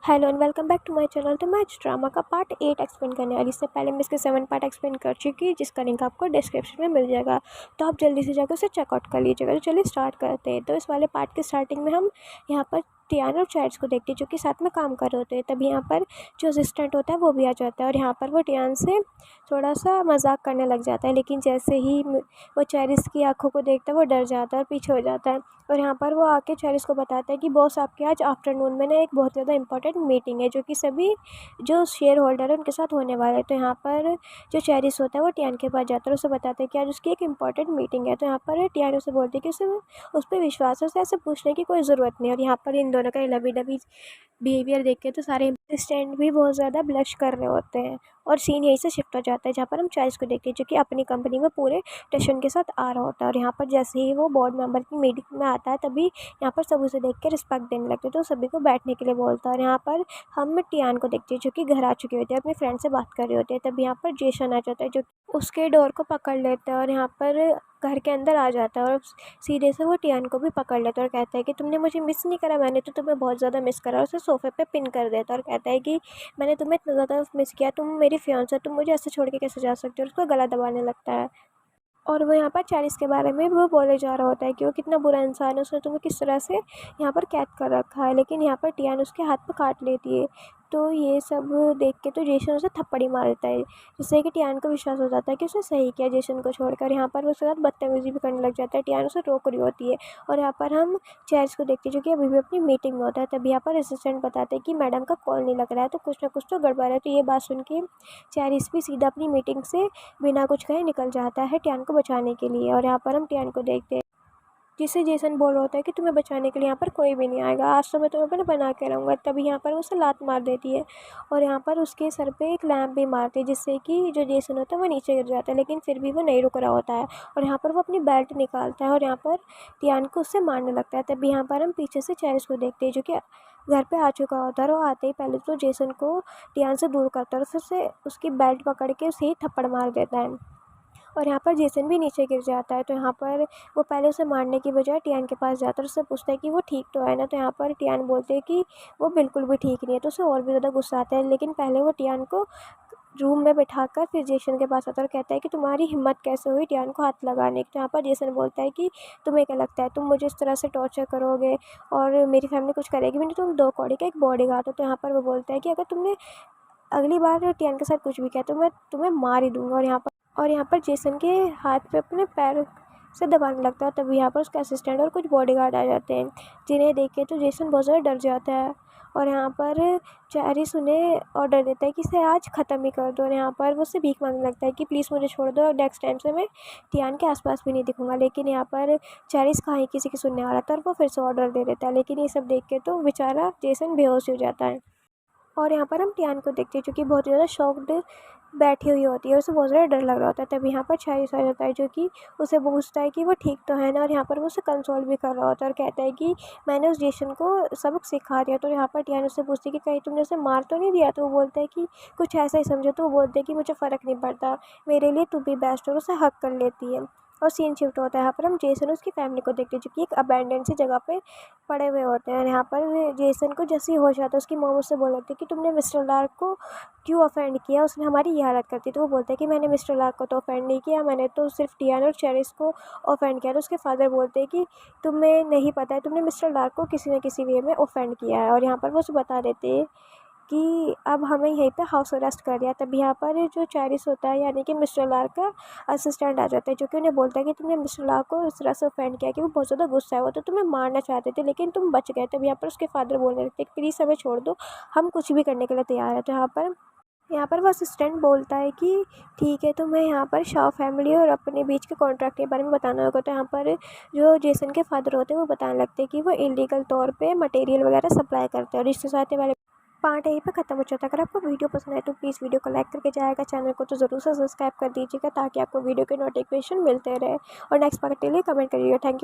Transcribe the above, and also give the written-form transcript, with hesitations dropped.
Hello and welcome back to my channel. तो मैं आज ड्रामा का पार्ट 8 एक्सप्लेन करने वाली। इससे पहले मैं इसके 7 पार्ट एक्सप्लेन कर चुकी, जिसका लिंक आपको डिस्क्रिप्शन में मिल जाएगा, तो आप जल्दी से जाकर उसे चेकआउट कर लीजिएगा। तो चलिए स्टार्ट करते हैं। तो इस वाले पार्ट के स्टार्टिंग में हम यहाँ पर टियाना और चैरिस को देखते हैं, जो कि साथ में काम कर रहे होते हैं। तभी यहाँ पर जो असिस्टेंट होता है वो भी आ जाता है और यहाँ पर वो टियान से थोड़ा सा मजाक करने लग जाता है। लेकिन जैसे ही वो चैरिस की आंखों को देखता है वो डर जाता है और पीछे हो जाता है। और यहाँ पर वो आके चैरिस को बताता है कि बॉस, आपके आज आफ्टरनून में ना एक बहुत ज़्यादा इंपॉर्टेंट मीटिंग है, जो कि सभी जो शेयर होल्डर है उनके साथ होने वाला है। तो यहाँ पर जो चैरिस होता है वो टियान के पास जाता है और उसे बताता है कि आज उसकी एक इंपॉर्टेंट मीटिंग है। तो यहाँ पर टियान उसे बोलती है कि उसे उस पर विश्वास है, उसे ऐसे पूछने की कोई ज़रूरत नहीं है। और यहाँ पर इन दोनों का लवी डबी बिहेवियर देख के तो सारे असिस्टेंट भी बहुत ज़्यादा ब्लश कर रहे होते हैं। और सीन यहीं से शिफ्ट हो जाता है, जहाँ पर हम चैरिस को देखते हैं, जो कि अपनी कंपनी में पूरे टेशन के साथ आ रहा होता है। और यहाँ पर जैसे ही वो बोर्ड मेंबर की मीटिंग में आता है, तभी यहाँ पर सब उसे देख के रिस्पेक्ट देने लगते हैं, तो सभी को बैठने के लिए बोलता है। और यहाँ पर हम टियान को देखते हैं, जो कि घर आ चुकी होती है, अपने फ्रेंड से बात कर रही होती है। तभी यहाँ पर जेसन आ जाता है, जो उसके डोर को पकड़ लेता है और यहाँ पर घर के अंदर आ जाता है और सीधे से वो टियान को भी पकड़ लेता है और कहता है कि तुमने मुझे मिस नहीं करा, मैंने तो तुम्हें बहुत ज़्यादा मिस करा। और उसे सोफे पे पिन कर देता है और कहता है कि मैंने तुम्हें इतना ज़्यादा मिस किया, तुम मेरी फियांसे हो, तुम मुझे ऐसे छोड़ के कैसे जा सकते हो। और उसको गला दबाने लगता है और वो यहाँ पर चैरिस के बारे में वो बोले जा रहा होता है कि वो कितना बुरा इंसान है, उसने तुम्हें किस तरह से यहाँ पर कैद कर रखा है। लेकिन यहाँ पर टियान उसके हाथ पे काट लेती है। तो ये सब देख के तो जेसन उसे थप्पड़ी मार देता है, जिससे कि टियान को विश्वास हो जाता है कि उसने सही किया जेसन को छोड़कर। यहाँ पर वो उसके साथ बदतमीजी भी करने लग जाता है। टियान उसे रोक रही होती है और यहाँ पर हम चैरिस को देखते हैं, जो कि अभी भी अपनी मीटिंग में होता है। तभी यहाँ पर असिस्टेंट बताते हैं कि मैडम का कॉल नहीं लग रहा है, तो कुछ ना कुछ तो गड़बड़ है। तो ये बात सुन के चैरिस भी सीधा अपनी मीटिंग से बिना कुछ कहे निकल जाता है टियान को बचाने के लिए। और यहाँ पर हम टियान को देखते हैं, जिसे जेसन बोल रहा होता है कि तुम्हें बचाने के लिए यहाँ पर कोई भी नहीं आएगा, आज तो मैं तुम्हें अपने बना के रहूँगा। तभी यहाँ पर वो उसे लात मार देती है और यहाँ पर उसके सर पे एक लैम्प भी मारती है, जिससे कि जो जेसन होता है वो नीचे गिर जाता है। लेकिन फिर भी वो नहीं रुक रहा होता है और यहाँ पर वो अपनी बेल्ट निकालता है और यहाँ पर टियान को उससे मारने लगता है। तभी यहाँ पर हम पीछे से चैरिस को देखते हैं, जो कि घर पे आ चुका होता है। और वो आते ही पहले तो जेसन को टियान से दूर करता है और फिर से उसकी बेल्ट पकड़ के उसे ही थप्पड़ मार देता है और यहाँ पर जेसन भी नीचे गिर जाता है। तो यहाँ पर वो पहले उसे मारने की बजाय टियान के पास जाता है और उससे पूछता है कि वो ठीक तो है ना। तो यहाँ पर टियान बोलते हैं कि वो बिल्कुल भी ठीक नहीं है। तो उसे और भी ज़्यादा गुस्सा आता है, लेकिन पहले वो टियान को रूम में बिठाकर फिर जेसन के पास आता है और कहता है कि तुम्हारी हिम्मत कैसे हुई टियान को हाथ लगाने की। तो यहाँ पर जेसन बोलता है कि तुम्हें क्या लगता है तुम मुझे इस तरह से टॉर्चर करोगे और मेरी फैमिली कुछ करेगी भी नहीं, तुम 2 कौड़ी का एक बॉडीगार्ड हो। तो यहाँ पर वो बोलता है कि अगर तुमने अगली बार टियान के साथ कुछ भी किया तो मैं तुम्हें मार ही दूंगा। और यहाँ पर जेसन के हाथ पे अपने पैर से दबाने लगता है। तभी यहाँ पर उसके असिस्टेंट और कुछ बॉडीगार्ड आ जाते हैं, जिन्हें देख के तो जेसन बहुत ज़्यादा डर जाता है। और यहाँ पर चैरिस उन्हें ऑर्डर देता है कि इसे आज ख़त्म ही कर दो। और यहाँ पर वो उससे भीख मांगने लगता है कि प्लीज़ मुझे छोड़ दो और नेक्स्ट टाइम से मैं टियान के आसपास भी नहीं दिखूंगा। लेकिन यहाँ पर चैरिस कहाँ किसी की सुनने वाला था और वो फिर से ऑर्डर दे देता है। लेकिन ये सब देख के तो बेचारा जेसन बेहोश हो जाता है और यहाँ पर हम टियान को देखते हैं, जो कि बहुत ज़्यादा शॉक्ड बैठी हुई होती है और उसे बहुत ज़्यादा डर लग रहा होता है। तब यहाँ पर चैरिस आ जाता है, जो कि उसे पूछता है कि वो ठीक तो है ना। और यहाँ पर वो उसे कंसोल भी कर रहा होता है और कहता है कि मैंने उस जेसन को सबक सिखा दिया। तो यहाँ पर टियान उससे पूछती है कि कहीं तुमने उसे मार तो नहीं दिया। तो वो बोलता है कि कुछ ऐसा ही समझो। तो वो बोलते हैं कि मुझे फ़र्क नहीं पड़ता, मेरे लिए तू भी बेस्ट। और उसे हक कर लेती है और सीन शिफ्ट होता है। यहाँ पर हम जेसन और उसकी फैमिली को देखते हैं, जो कि एक अबैंडन सी जगह पे पड़े हुए होते हैं। यहाँ पर जेसन को जैसे ही होश आता है, उसकी मॉम उससे बोल रही थी कि तुमने मिस्टर लार्क को क्यों ऑफेंड किया, उसने हमारी ये हालत करती। तो वो बोलता है कि मैंने मिस्टर लार्क को तो ऑफेंड नहीं किया, मैंने तो सिर्फ टियान और चैरिस को ऑफेंड किया। तो उसके फादर बोलते हैं कि तुम्हें नहीं पता है, तुमने मिस्टर लार्क को किसी न किसी वे में ऑफेंड किया है। और यहाँ पर वो उसे बता देते हैं कि अब हमें यहीं पे हाउस अरेस्ट कर दिया। तभी यहाँ पर जो चैरिस होता है, यानी कि मिस्टर लार्क का असिस्टेंट आ जाता है, जो कि उन्हें बोलता है कि तुमने मिस्टर लार्क को इस तरह से ऑफेंड किया कि वो बहुत ज़्यादा गुस्सा है, वो तो तुम्हें मारना चाहते थे लेकिन तुम बच गए। तभी यहाँ पर उसके फादर बोलने लगते हैं कि प्लीज़ हमें छोड़ दो, हम कुछ भी करने के लिए तैयार है। तो यहाँ पर वो असिस्टेंट बोलता है कि ठीक है, तुम्हें यहाँ पर शाह फैमिली और अपने बीच के कॉन्ट्रैक्ट के बारे में बताना होगा। तो यहाँ पर जो जेसन के फादर होते हैं वो बताने लगते हैं कि वो इलीगल तौर पे मटेरियल वगैरह सप्लाई करते हैं। और इसके साथ ही वाले पार्ट यहीं पे ख़त्म हो जाता है। अगर आपको वीडियो पसंद आए तो प्लीज़ वीडियो को लाइक करके जाएगा, चैनल को तो ज़रूर से सब्सक्राइब कर दीजिएगा, ताकि आपको वीडियो के नोटिफिकेशन मिलते रहे। और नेक्स्ट पार्ट के लिए कमेंट करिएगा। Thank you.